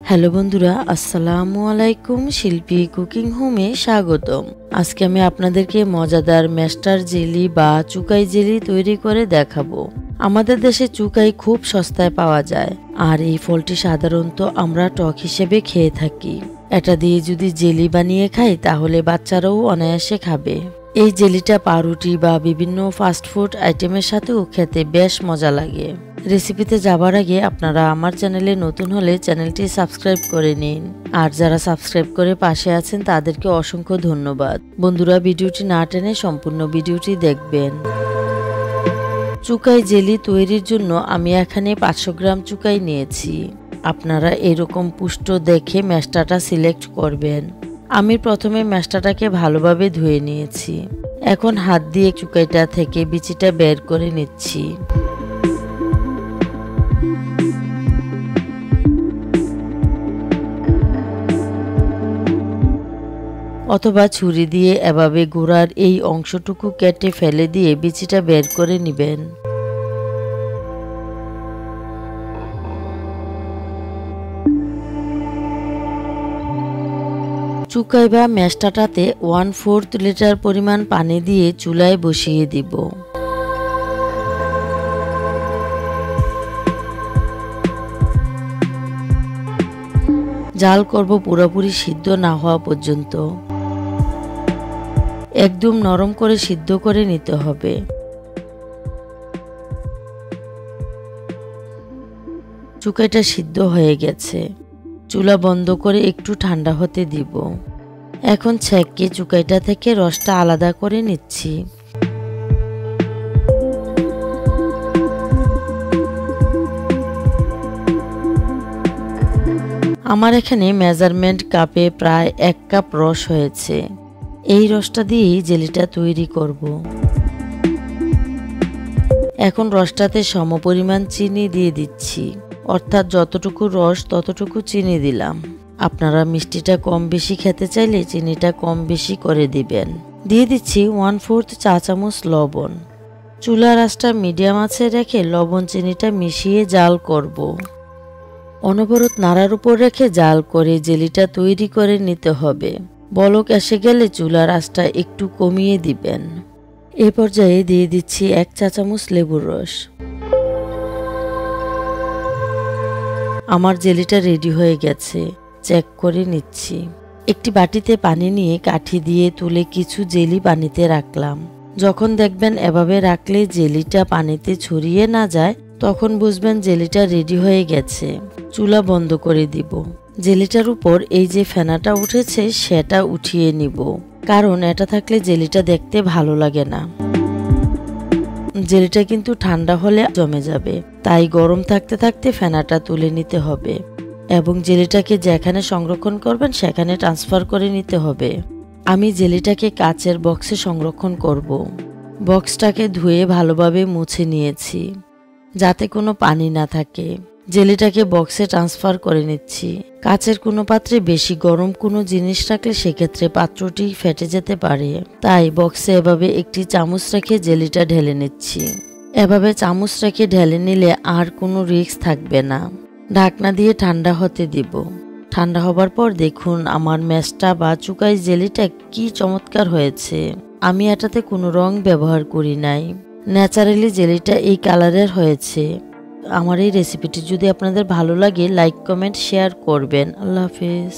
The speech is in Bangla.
হ্যালো বন্ধুরা, আসসালামু আলাইকুম। শিল্পী কুকিং হোমে স্বাগতম। আজকে আমি আপনাদেরকে মজাদার ম্যাস্টার জেলি বা চুকাই জেলি তৈরি করে দেখাবো। আমাদের দেশে চুকাই খুব সস্তায় পাওয়া যায়, আর এই ফলটি সাধারণত আমরা টক হিসেবে খেয়ে থাকি। এটা দিয়ে যদি জেলি বানিয়ে খাই তাহলে বাচ্চারাও অনায়াসে খাবে। এই জেলিটা পাউরুটি বা বিভিন্ন ফাস্টফুড আইটেমের সাথেও খেতে বেশ মজা লাগে। রেসিপিতে যাবার আগে আপনারা আমার চ্যানেলে নতুন হলে চ্যানেলটি সাবস্ক্রাইব করে নিন, আর যারা সাবস্ক্রাইব করে পাশে আছেন তাদেরকে অসংখ্য ধন্যবাদ। বন্ধুরা, ভিডিওটি না টেনে সম্পূর্ণ ভিডিওটি দেখবেন। চুকাই জেলি তৈরির জন্য আমি এখানে 500 গ্রাম চুকাই নিয়েছি। আপনারা এরকম পুষ্ট দেখে ম্যাশটাটা সিলেক্ট করবেন। আমি প্রথমে ম্যাশটাটাকে ভালোভাবে ধুয়ে নিয়েছি। এখন হাত দিয়ে চুকাইটা থেকে বিচিটা বের করে নিচ্ছি। অথবা ছুরি দিয়ে এভাবে গোড়ার এই অংশটুকু কেটে ফেলে দিয়ে বিচিটা বের করে নেবেন। চুকাই বা ম্যাশটাটাতে 1/4 লিটার পরিমাণ পানি দিয়ে চুলায় বসিয়ে দিব। জাল করব পুরোপুরি সিদ্ধ না হওয়া পর্যন্ত। একদম নরম করে সিদ্ধ করে নিতে হবে। চুকাইটা সিদ্ধ হয়ে গেছে। চুলা বন্ধ করে একটু ঠান্ডা হতে দিব। এখন ছেঁকে চুকাইটা থেকে রসটা আলাদা করে নিচ্ছি। আমার এখানে মেজারমেন্ট কাপে প্রায় 1 কাপ রস হয়েছে। এই রসটা দিয়েই জেলিটা তৈরি করব। এখন রসটাতে সমপরিমাণ চিনি দিয়ে দিচ্ছি, অর্থাৎ যতটুকু রস ততটুকু চিনি দিলাম। আপনারা মিষ্টিটা কম বেশি খেতে চাইলে চিনিটা কম বেশি করে দিবেন। দিয়ে দিচ্ছি 1/4 চা চামচ লবণ। চুলার আঁচটা মিডিয়াম আঁচে রেখে লবণ চিনিটা মিশিয়ে জাল করব। অনবরত নাড়ার উপর রেখে জাল করে জেলিটা তৈরি করে নিতে হবে। বলক এসে গেলে চুলার আঁচটা একটু কমিয়ে দিবেন। এ পর্যায়ে দিয়ে দিচ্ছি 1 চা চামচ লেবুর রস। আমার জেলিটা রেডি হয়ে গেছে, চেক করে নিচ্ছি। একটি বাটিতে পানি নিয়ে কাঠি দিয়ে তুলে কিছু জেলি পানিতে রাখলাম। যখন দেখবেন এভাবে রাখলে জেলিটা পানিতে ছড়িয়ে না যায়, তখন বুঝবেন জেলিটা রেডি হয়ে গেছে। চুলা বন্ধ করে দিব। জেলিটার উপর এই যে ফেনাটা উঠেছে সেটা উঠিয়ে নিব, কারণ এটা থাকলে জেলিটা দেখতে ভালো লাগে না। জেলিটা কিন্তু ঠান্ডা হলে জমে যাবে, তাই গরম থাকতে থাকতে ফেনাটা তুলে নিতে হবে এবং জেলিটাকে যেখানে সংরক্ষণ করবেন সেখানে ট্রান্সফার করে নিতে হবে। আমি জেলিটাকে কাচের বক্সে সংরক্ষণ করব। বক্সটাকে ধুয়ে ভালোভাবে মুছে নিয়েছি যাতে কোনো পানি না থাকে। জেলিটাকে বক্সে ট্রান্সফার করে নিচ্ছি। কাচের কোনো পাত্রে বেশি গরম কোনো জিনিস রাখলে সেক্ষেত্রে পাত্রটি ফেটে যেতে পারে, তাই বক্সে এভাবে একটি চামচ রেখে জেলিটা ঢেলে নিচ্ছি। এভাবে চামচ রেখে ঢেলে নিলে আর কোনো রিস্ক থাকবে না। ঢাকনা দিয়ে ঠান্ডা হতে দিব। ঠান্ডা হবার পর দেখুন আমার ম্যাশটা বা চুকাই জেলিটা কি চমৎকার হয়েছে। আমি এটাতে কোনো রং ব্যবহার করি নাই। ন্যাচারালি জেলিটা এই কালারের হয়েছে। আমার এই রেসিপিটি যদি আপনাদের ভালো লাগে লাইক কমেন্ট শেয়ার করবেন। আল্লাহ হাফেজ।